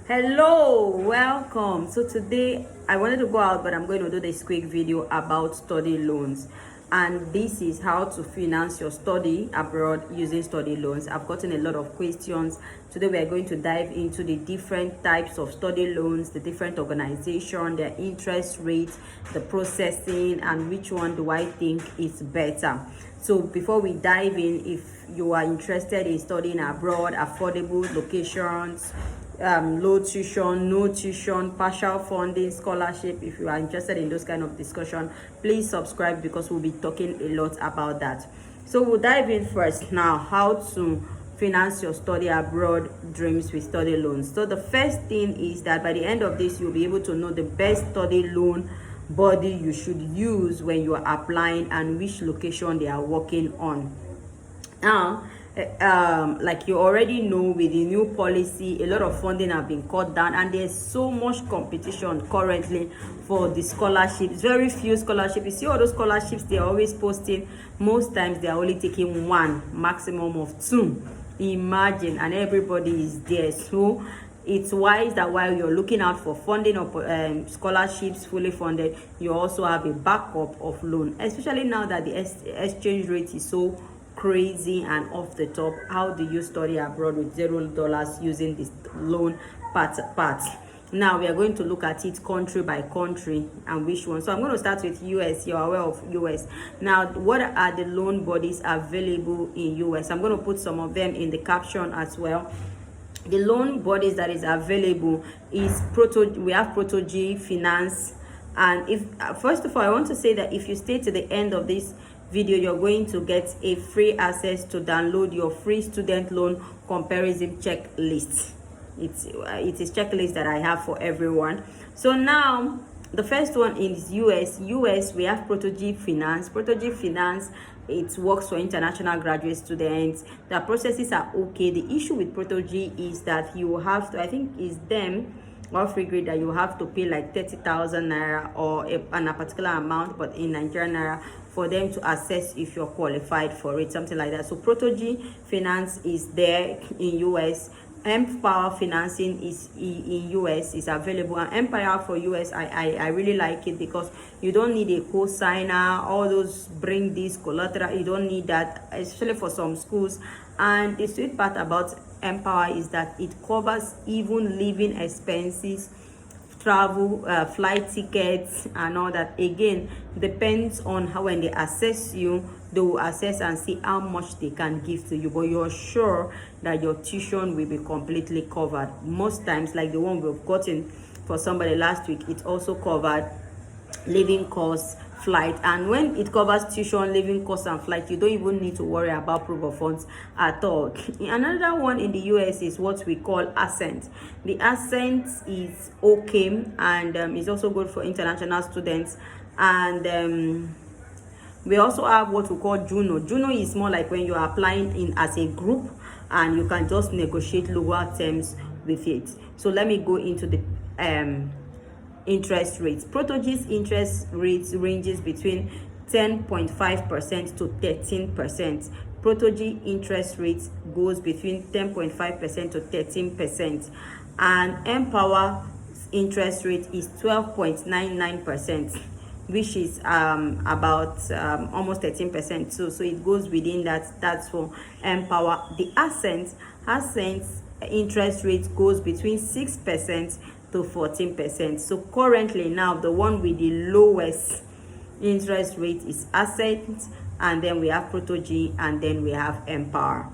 Hello, welcome. So today I wanted to go out, but I'm going to do this quick video about study loans, and this is how to finance your study abroad using study loans. I've gotten a lot of questions. Today we are going to dive into the different types of study loans, the different organizations, their interest rates, the processing, and which one do I think is better. So before we dive in, if you are interested in studying abroad, affordable locations, low tuition, no tuition, partial funding, scholarship, if you are interested in those kind of discussion, please subscribe because we'll be talking a lot about that. So we'll dive in first now, how to finance your study abroad dreams with study loans. So the first thing is that by the end of this, you'll be able to know the best study loan body you should use when you are applying and which location they are working on. Now, like you already know, with the new policy, a lot of funding have been cut down, and there's so much competition currently for the scholarships. Very few scholarships. You see all those scholarships they're always posting, most times they're only taking one, maximum of two. Imagine, and everybody is there. So it's wise that while you're looking out for funding or scholarships fully funded, you also have a backup of loan, especially now that the exchange rate is so crazy and off the top. How do you study abroad with $0 using this loan part? Now we are going to look at it country by country and which one. So I'm going to start with US. You're aware of US. Now, what are the loan bodies available in US? I'm going to put some of them in the caption as well. The loan bodies that is available is we have Proto-G Finance. And if first of all, I want to say that if you stay to the end of this video, you're going to get a free access to download your free student loan comparison checklist. It is checklist that I have for everyone. So now the first one is US. We have Proto-G Finance. Proto-G Finance, it works for international graduate students. The processes are okay. The issue with Proto-G is that you have to, I think is them or free grade, that you have to pay like 30,000 naira or a particular amount, but in Nigerian naira, for them to assess if you're qualified for it, something like that. So Proto-G Finance is there in US. Empower financing is in US, is available. And Empire for US, I really like it because you don't need a co-signer, all those bring this collateral, you don't need that, especially for some schools. And the sweet part about Empower is that it covers even living expenses, travel, flight tickets, and all that. Again, depends on how, when they assess you, they will assess and see how much they can give to you, but you're sure that your tuition will be completely covered. Most times, like the one we've gotten for somebody last week, it also covered living costs, flight. And when it covers tuition, living costs, and flight, you don't even need to worry about proof of funds at all. Another one in the US is what we call Ascent. The Ascent is okay, and it's also good for international students. And we also have what we call Juno. Juno is more like when you are applying in as a group, and you can just negotiate lower terms with it. So let me go into the interest rates. Proto-G's interest rates ranges between 10.5% to 13%. Proto-G interest rates goes between 10.5% to 13%. And Empower interest rate is 12.99%. which is about almost 13% too. So it goes within that. That's for Empower. The Ascent interest rate goes between 6% to 14%. So currently now the one with the lowest interest rate is Ascent, and then we have Proto-G, and then we have Empower.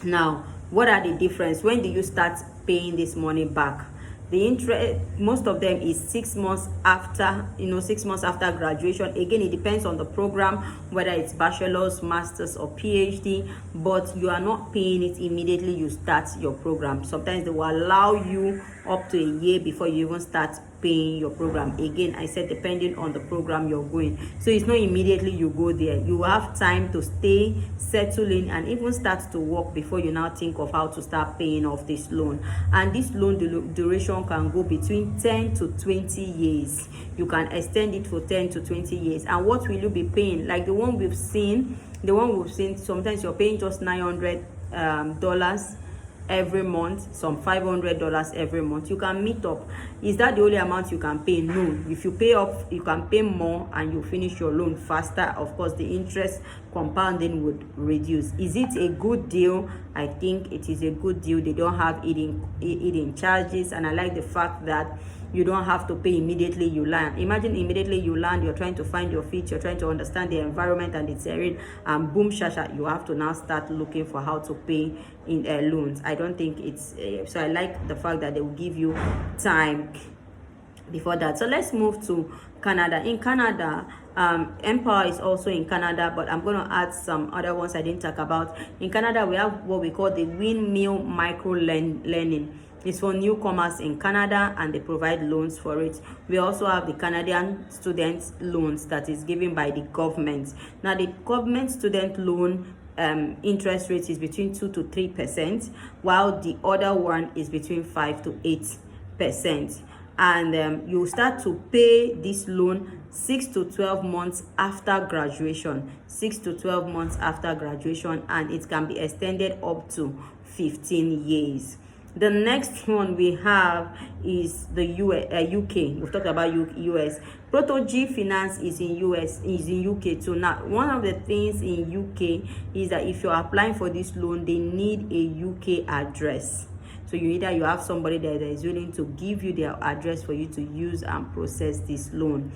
Now, what are the difference? When do you start paying this money back? The interest, most of them is 6 months after, 6 months after graduation. Again, it depends on the program, whether it's bachelor's, master's, or PhD, but you are not paying it immediately you start your program. Sometimes they will allow you up to a year before you even start paying your program. Again, I said depending on the program you're going. So it's not immediately you go there. You have time to stay, settle in, and even start to work before you now think of how to start paying off this loan. And this loan duration can go between 10 to 20 years. You can extend it for 10 to 20 years. And what will you be paying? Like the one we've seen, sometimes you're paying just $900 every month, some $500 every month. You can meet up. Is that the only amount you can pay? No. If you pay up, you can pay more and you finish your loan faster. Of course, the interest compounding would reduce. Is it a good deal? I think it is a good deal. They don't have hidden charges, and I like the fact that you don't have to pay immediately you land. Imagine immediately you land, you're trying to find your feet, you're trying to understand the environment and the terrain, and boom, shasha, you have to now start looking for how to pay in loans. I don't think it's so I like the fact that they will give you time before that. So let's move to Canada. In Canada, Empower is also in Canada, but I'm going to add some other ones I didn't talk about. In Canada, we have what we call the Windmill Micro Learning. It's for newcomers in Canada, and they provide loans for it. We also have the Canadian student loans that is given by the government. Now, the government student loan interest rate is between 2 to 3%, while the other one is between 5 to 8%. And you start to pay this loan 6 to 12 months after graduation. 6 to 12 months after graduation, and it can be extended up to 15 years. The next one we have is the UK. We've talked about US. Proto-G Finance is in UK too. Now, one of the things in UK is that if you're applying for this loan, they need a UK address. So you have somebody there that is willing to give you their address for you to use and process this loan.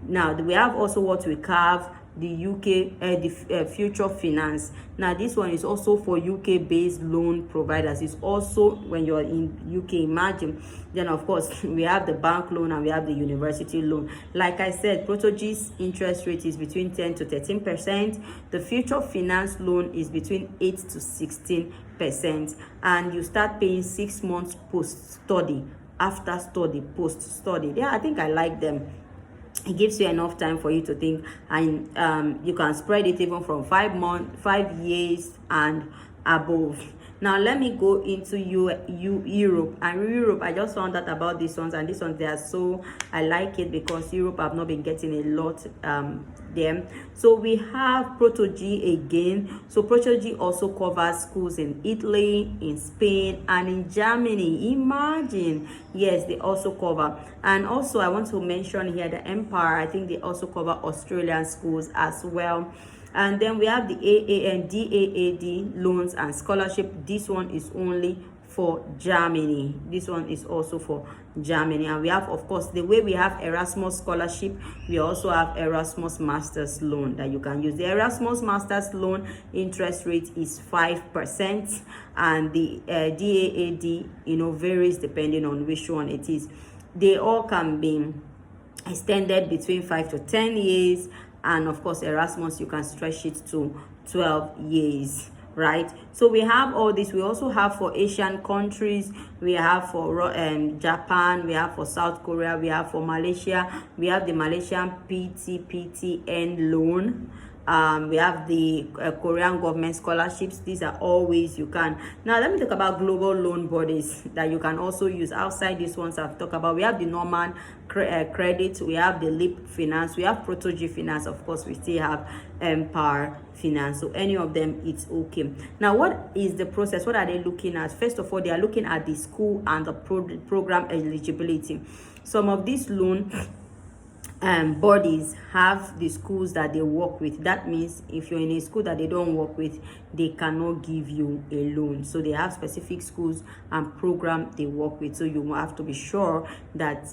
Now, we have also what we have the UK Future Finance. Now, this one is also for UK based loan providers. It's also when you're in UK. Imagine, then of course we have the bank loan and we have the university loan. Like I said, Proto-G's interest rate is between 10 to 13%. The Future Finance loan is between 8 to 16%, and you start paying 6 months post study, after study, post study. Yeah, I think I like them. It gives you enough time for you to think, and you can spread it even from 5 years and above. Now let me go into Europe. And Europe, I just found out about these ones, and these ones, they are so, I like it because Europe have not been getting a lot them. So we have Proto-G again. So Proto-G also covers schools in Italy, in Spain, and in Germany. Imagine. Yes, they also cover. And also I want to mention here the Empire. I think they also cover Australian schools as well. And then we have the DAAD loans and scholarship. This one is only for Germany. This one is also for Germany. And we have, of course, the way we have Erasmus scholarship, we also have Erasmus Masters loan that you can use. The Erasmus Masters loan interest rate is 5%, and the DAAD, varies depending on which one it is. They all can be extended between 5 to 10 years. And of course, Erasmus, you can stretch it to 12 years, right? So we have all this. We also have for Asian countries, we have for Japan, we have for South Korea, we have for Malaysia, we have the Malaysian PTPTN loan. We have the Korean government scholarships. These are all ways you can. Now let me talk about global loan bodies that you can also use outside these ones I've talked about. We have the Norman Credit, we have the Leap Finance, we have Proto-G Finance. Of course, we still have Empire Finance. So any of them, it's okay. Now, what is the process? What are they looking at? First of all, they are looking at the school and the program eligibility. Some of these loan bodies have the schools that they work with. That means if you're in a school that they don't work with, they cannot give you a loan. So they have specific schools and program they work with. So you have to be sure that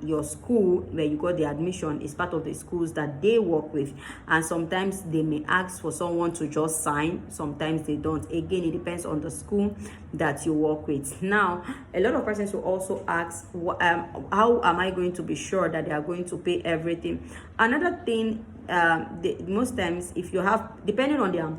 your school where you got the admission is part of the schools that they work with. And sometimes they may ask for someone to just sign, sometimes they don't. Again, it depends on the school that you work with. Now, a lot of persons will also ask, how am I going to be sure that they are going to pay everything? Another thing, most times, if you have, depending on the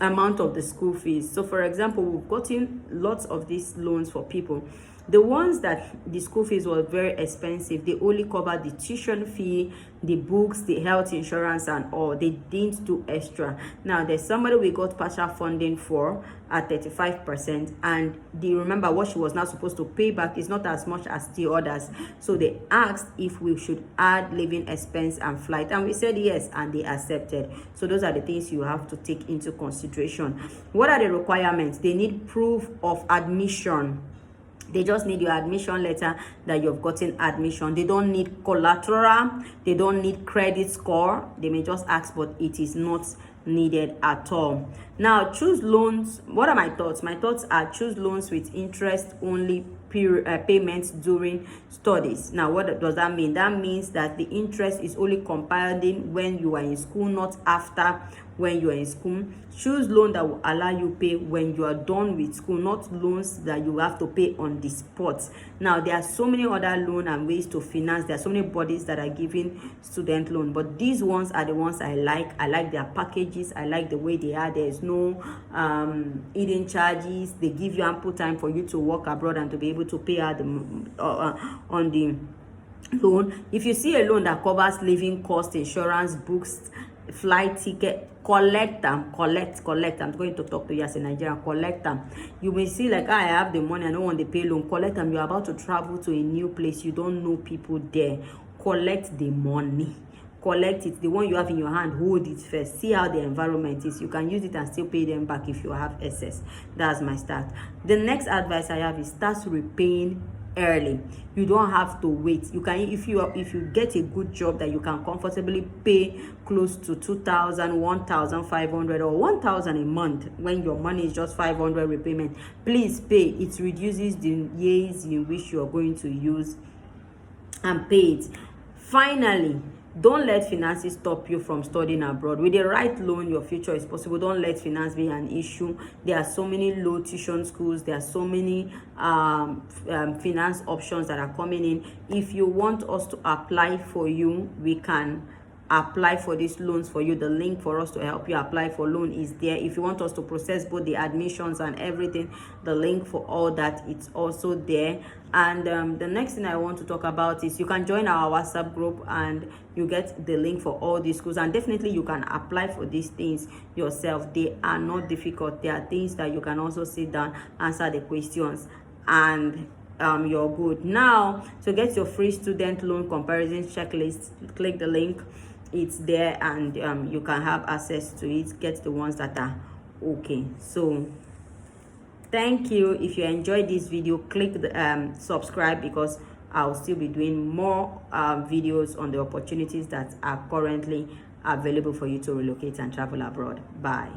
amount of the school fees. So for example, we've gotten lots of these loans for people. The ones that the school fees were very expensive, they only cover the tuition fee, the books, the health insurance, and all. They didn't do extra. Now, there's somebody we got partial funding for at 35%, and they remember what she was not supposed to pay back is not as much as the others. So they asked if we should add living expense and flight, and we said yes, and they accepted. So those are the things you have to take into consideration. situation. What are the requirements? They need proof of admission. They just need your admission letter that you've gotten admission. They don't need collateral. They don't need credit score. They may just ask, but it is not needed at all. Now, choose loans. What are my thoughts? My thoughts are choose loans with interest only payments during studies. Now, what does that mean? That means that the interest is only compounding when you are in school, not after when you are in school. Choose loan that will allow you pay when you are done with school, not loans that you have to pay on the spot. Now, there are so many other loan and ways to finance. There are so many bodies that are giving student loan, but these ones are the ones I like. I like their packages. I like the way they are. There is no hidden charges. They give you ample time for you to work abroad and to be able to pay out on the loan. If you see a loan that covers living cost, insurance, books, flight ticket, collect them. I'm going to talk to you as a Nigerian. Collect them. You may see like, I have the money, I don't want to pay loan. Collect them. You're about to travel to a new place, you don't know people there. Collect the money. Collect it. The one you have in your hand, hold it first. See how the environment is. You can use it and still pay them back if you have excess. That's my start. The next advice I have is start repaying early. You don't have to wait. You can, if you get a good job that you can comfortably pay close to 2,000, 1,500 or 1,000 a month when your money is just 500 repayment, please pay. It reduces the years in which you are going to use and pay it. Finally, don't let finances stop you from studying abroad. With the right loan, your future is possible. Don't let finance be an issue. There are so many low tuition schools. There are so many finance options that are coming in. If you want us to apply for you, we can apply for these loans for you. The link for us to help you apply for loan is there. If you want us to process both the admissions and everything, the link for all that, it's also there. And the next thing I want to talk about is you can join our WhatsApp group and you get the link for all these schools, and definitely you can apply for these things yourself. They are not difficult. There are things that you can also sit down, answer the questions, and you're good. Now, to get your free student loan comparison checklist, click the link. It's there, and you can have access to it. Get the ones that are okay. So thank you. If you enjoyed this video, click the subscribe, because I'll still be doing more videos on the opportunities that are currently available for you to relocate and travel abroad. Bye.